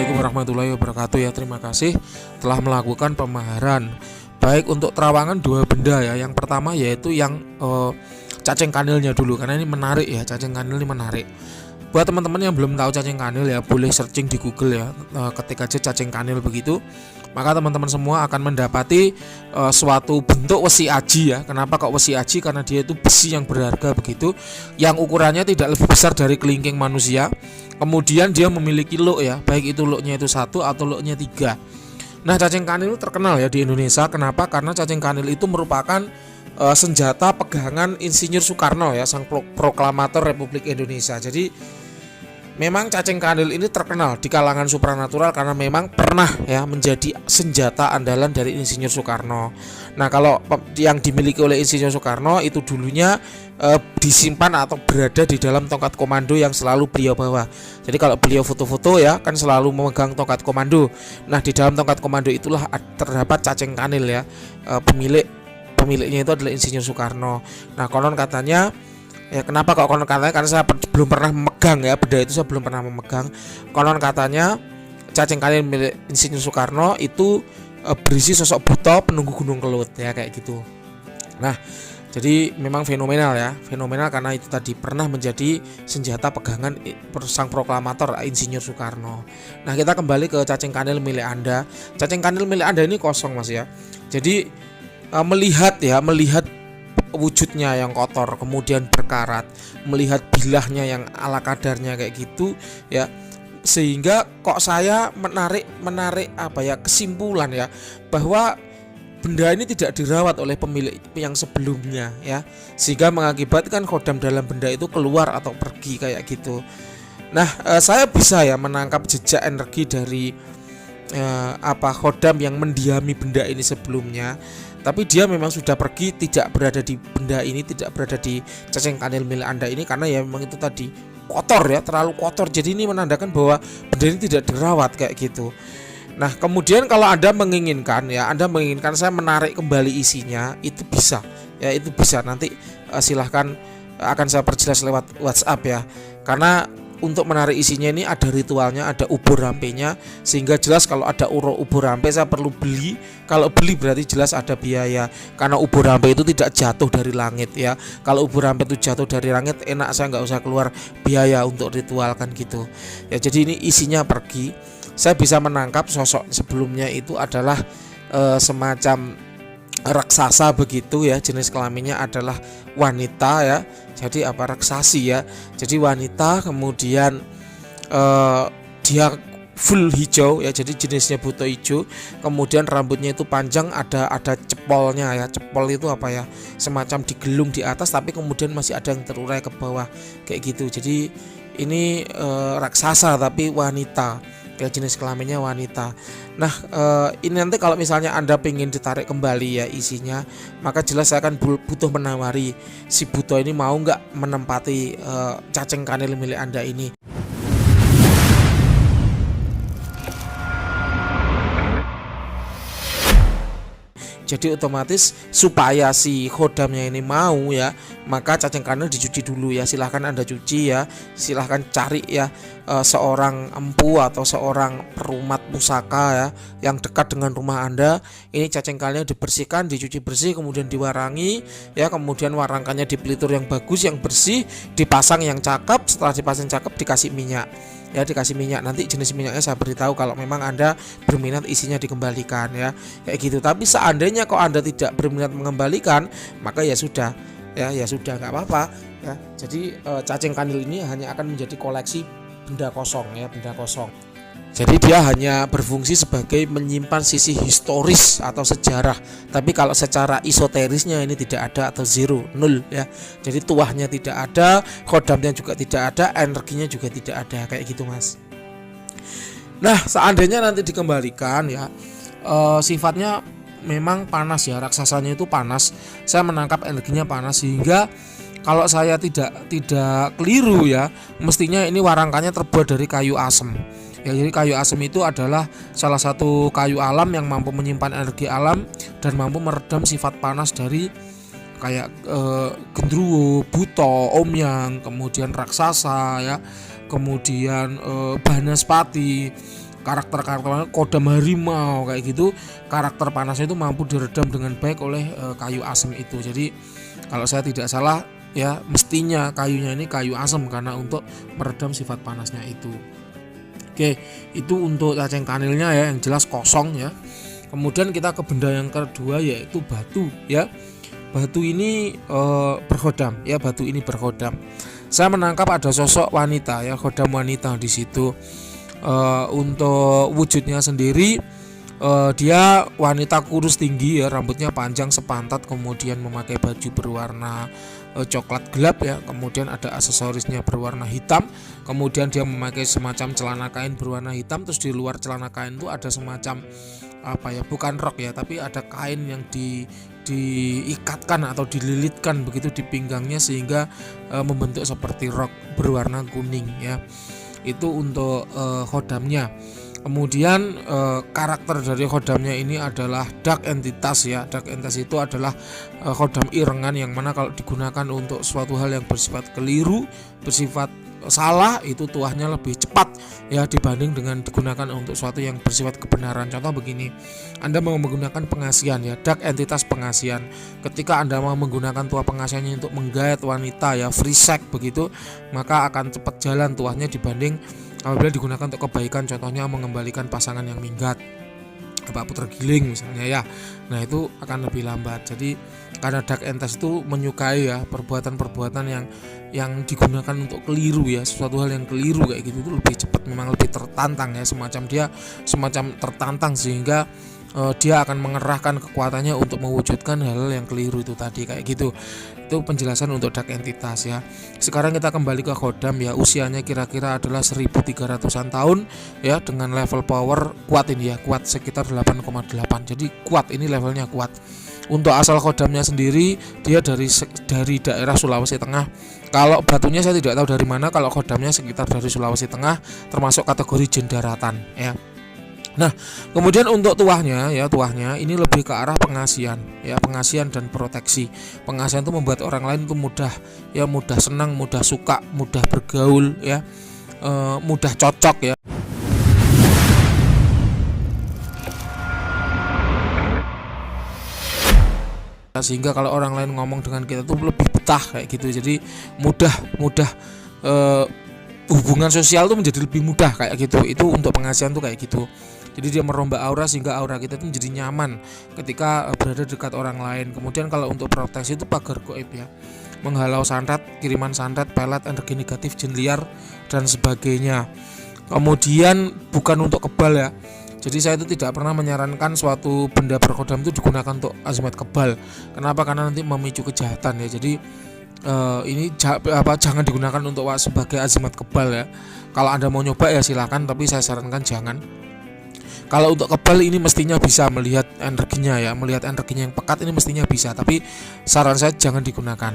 Assalamualaikum warahmatullahi wabarakatuh ya. Terima kasih telah melakukan pemaharan baik untuk terawangan dua benda ya. Yang pertama yaitu yang cacing kanilnya dulu, karena ini menarik ya. Cacing kanil ini menarik. Buat teman-teman yang belum tahu cacing kanil ya, boleh searching di Google ya, ketik aja cacing kanil begitu, maka teman-teman semua akan mendapati suatu bentuk wesi aji ya. Kenapa kok wesi aji? Karena dia itu besi yang berharga begitu, yang ukurannya tidak lebih besar dari kelingking manusia. Kemudian dia memiliki look ya, baik itu looknya itu 1 atau looknya 3. Nah, cacing kanil terkenal ya di Indonesia. Kenapa? Karena cacing kanil itu merupakan senjata pegangan Insinyur Soekarno ya, sang proklamator Republik Indonesia. Jadi memang cacing kanil ini terkenal di kalangan supranatural karena memang pernah ya menjadi senjata andalan dari Insinyur Soekarno. Nah, kalau yang dimiliki oleh Insinyur Soekarno itu dulunya disimpan atau berada di dalam tongkat komando yang selalu beliau bawa. Jadi kalau beliau foto-foto ya kan selalu memegang tongkat komando. Nah, di dalam tongkat komando itulah terdapat cacing kanil ya. Pemiliknya itu adalah Insinyur Soekarno. Nah, konon katanya ya, kenapa kok konon katanya? Karena saya belum pernah memegang ya, benda itu saya belum pernah memegang. Konon katanya cacing kanil milik Insinyur Soekarno itu berisi sosok buto penunggu Gunung Kelut ya, kayak gitu. Nah, jadi memang fenomenal ya, fenomenal karena itu tadi pernah menjadi senjata pegangan sang proklamator Insinyur Soekarno. Nah, kita kembali ke cacing kanil milik Anda. Cacing kanil milik Anda ini kosong Mas ya. Jadi melihat wujudnya yang kotor, kemudian berkarat, melihat bilahnya yang ala kadarnya kayak gitu ya, sehingga kok saya menarik apa ya, kesimpulan ya, bahwa benda ini tidak dirawat oleh pemilik yang sebelumnya ya, sehingga mengakibatkan khodam dalam benda itu keluar atau pergi kayak gitu. Nah, saya bisa ya menangkap jejak energi dari khodam yang mendiami benda ini sebelumnya. Tapi dia memang sudah pergi, tidak berada di benda ini, tidak berada di cacing kanil milik Anda ini, karena ya memang itu tadi kotor ya, terlalu kotor. Jadi ini menandakan bahwa benda ini tidak dirawat kayak gitu. Nah, kemudian kalau Anda menginginkan saya menarik kembali isinya, itu bisa ya, itu bisa. Nanti silahkan, akan saya perjelas lewat WhatsApp ya. Karena untuk menarik isinya ini ada ritualnya, ada ubur rampenya, sehingga jelas kalau ada ubur rampe saya perlu beli. Kalau beli berarti jelas ada biaya, karena ubur rampe itu tidak jatuh dari langit ya. Kalau ubur rampe itu jatuh dari langit, enak saya nggak usah keluar biaya untuk ritual kan gitu ya. Jadi ini isinya pergi. Saya bisa menangkap sosok sebelumnya itu adalah semacam raksasa begitu ya, jenis kelaminnya adalah wanita ya. Jadi raksasi ya. Jadi wanita, kemudian dia full hijau ya, jadi jenisnya buto hijau. Kemudian rambutnya itu panjang, ada cepolnya ya. Cepol itu apa ya, semacam digelung di atas tapi kemudian masih ada yang terurai ke bawah kayak gitu. Jadi ini raksasa tapi wanita ya, jenis kelaminnya wanita. Nah, ini nanti kalau misalnya Anda pengen ditarik kembali ya isinya, maka jelas saya akan butuh menawari si buto ini mau nggak menempati cacing kanil milik Anda ini. Jadi otomatis supaya si khodamnya ini mau ya, maka cacing kanil dicuci dulu ya. Silahkan Anda cuci ya, silahkan cari ya seorang empu atau seorang perumat pusaka ya yang dekat dengan rumah Anda. Ini cacing kanilnya dibersihkan, dicuci bersih, kemudian diwarangi ya, kemudian warangkannya di pelitur yang bagus, yang bersih, dipasang yang cakep. Setelah dipasang cakep dikasih minyak ya, dikasih minyak. Nanti jenis minyaknya saya beritahu kalau memang Anda berminat isinya dikembalikan ya, kayak gitu. Tapi seandainya kok Anda tidak berminat mengembalikan, maka ya sudah nggak apa-apa ya. Jadi cacing kanil ini hanya akan menjadi koleksi benda kosong ya, benda kosong. Jadi dia hanya berfungsi sebagai menyimpan sisi historis atau sejarah. Tapi kalau secara esoterisnya ini tidak ada, atau zero, nol ya. Jadi tuahnya tidak ada, khodamnya juga tidak ada, energinya juga tidak ada, kayak gitu Mas. Nah, seandainya nanti dikembalikan ya, sifatnya memang panas ya, raksasanya itu panas. Saya menangkap energinya panas, sehingga kalau saya tidak keliru ya, mestinya ini warangkannya terbuat dari kayu asem. Ya, jadi kayu asem itu adalah salah satu kayu alam yang mampu menyimpan energi alam dan mampu meredam sifat panas dari kayak gendruwo, buto, omyang, kemudian raksasa ya, kemudian banaspati. karakter kodam harimau kayak gitu, karakter panasnya itu mampu diredam dengan baik oleh kayu asam itu. Jadi kalau saya tidak salah ya, mestinya kayunya ini kayu asam karena untuk meredam sifat panasnya itu. Oke, itu untuk cacing kanilnya ya, yang jelas kosong ya. Kemudian kita ke benda yang kedua yaitu batu ya. Batu ini berhodam ya, batu ini berhodam. Saya menangkap ada sosok wanita ya, hodam wanita di situ. Untuk wujudnya sendiri dia wanita kurus tinggi ya, rambutnya panjang sepantat, kemudian memakai baju berwarna coklat gelap ya, kemudian ada aksesorisnya berwarna hitam, kemudian dia memakai semacam celana kain berwarna hitam, terus di luar celana kain itu ada semacam bukan rok ya, tapi ada kain yang diikatkan atau dililitkan begitu di pinggangnya sehingga membentuk seperti rok berwarna kuning ya. Itu untuk khodamnya. Kemudian karakter dari khodamnya ini adalah dark entitas ya. Dark entitas itu adalah khodam irengan yang mana kalau digunakan untuk suatu hal yang bersifat keliru, bersifat salah, itu tuahnya lebih cepat ya dibanding dengan digunakan untuk suatu yang bersifat kebenaran. Contoh begini, Anda mau menggunakan pengasihan ya, dark entitas pengasihan. Ketika Anda mau menggunakan tuah pengasihannya untuk menggait wanita ya, free sex begitu, maka akan cepat jalan tuahnya dibanding apabila digunakan untuk kebaikan, contohnya mengembalikan pasangan yang minggat, Bapak putra giling misalnya ya. Nah itu akan lebih lambat. Jadi karena dark entitas itu menyukai ya perbuatan-perbuatan yang digunakan untuk keliru ya, sesuatu hal yang keliru kayak gitu itu lebih cepat, memang lebih tertantang ya, semacam tertantang sehingga dia akan mengerahkan kekuatannya untuk mewujudkan hal yang keliru itu tadi kayak gitu. Itu penjelasan untuk dark entitas ya. Sekarang kita kembali ke khodam ya, usianya kira-kira adalah 1300-an tahun ya, dengan level power kuat ini ya, kuat sekitar 8,8. Jadi kuat, ini levelnya kuat. Untuk asal khodamnya sendiri dia dari daerah Sulawesi Tengah. Kalau batunya saya tidak tahu dari mana, kalau khodamnya sekitar dari Sulawesi Tengah, termasuk kategori jin daratan ya. Nah, kemudian untuk tuahnya ini lebih ke arah pengasihan ya, pengasihan dan proteksi. Pengasihan itu membuat orang lain itu mudah senang, mudah suka, mudah bergaul ya, mudah cocok ya. Sehingga kalau orang lain ngomong dengan kita tuh lebih betah kayak gitu. Jadi mudah hubungan sosial tuh menjadi lebih mudah kayak gitu. Itu untuk pengasihan tuh kayak gitu. Jadi dia merombak aura sehingga aura kita itu menjadi nyaman ketika berada dekat orang lain. Kemudian kalau untuk proteksi itu pagar goib ya, menghalau santet, kiriman santet, pelet, energi negatif, jin liar dan sebagainya. Kemudian bukan untuk kebal ya. Jadi saya itu tidak pernah menyarankan suatu benda berkhodam itu digunakan untuk azimat kebal. Kenapa? Karena nanti memicu kejahatan ya. Jadi ini jangan digunakan untuk sebagai azimat kebal ya. Kalau Anda mau nyoba ya silakan, tapi saya sarankan jangan. Kalau untuk kebal ini mestinya bisa melihat energinya ya, melihat energinya yang pekat ini mestinya bisa, tapi saran saya jangan digunakan.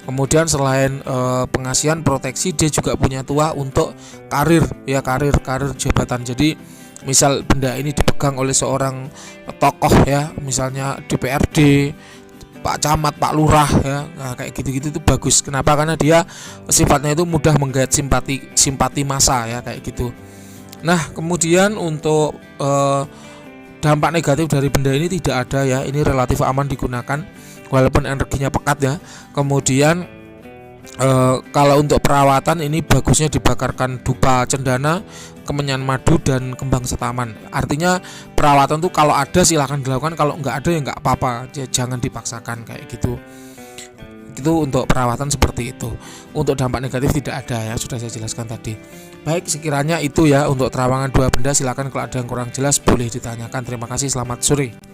Kemudian selain pengasihan, proteksi, dia juga punya tuah untuk karir ya, karir jabatan. Jadi misal benda ini dipegang oleh seorang tokoh ya, misalnya DPRD, Pak Camat, Pak Lurah ya, nah, kayak gitu-gitu itu bagus. Kenapa? Karena dia sifatnya itu mudah menggait simpati massa ya, kayak gitu. Nah, kemudian untuk dampak negatif dari benda ini tidak ada ya, ini relatif aman digunakan walaupun energinya pekat ya. Kemudian kalau untuk perawatan ini bagusnya dibakarkan dupa cendana, kemenyan madu dan kembang setaman. Artinya perawatan tuh kalau ada silahkan dilakukan, kalau nggak ada ya nggak apa-apa, jangan dipaksakan kayak gitu. Itu untuk perawatan seperti itu. Untuk dampak negatif tidak ada ya, sudah saya jelaskan tadi. Baik, sekiranya itu ya untuk terawangan dua benda. Silakan kalau ada yang kurang jelas boleh ditanyakan. Terima kasih, selamat sore.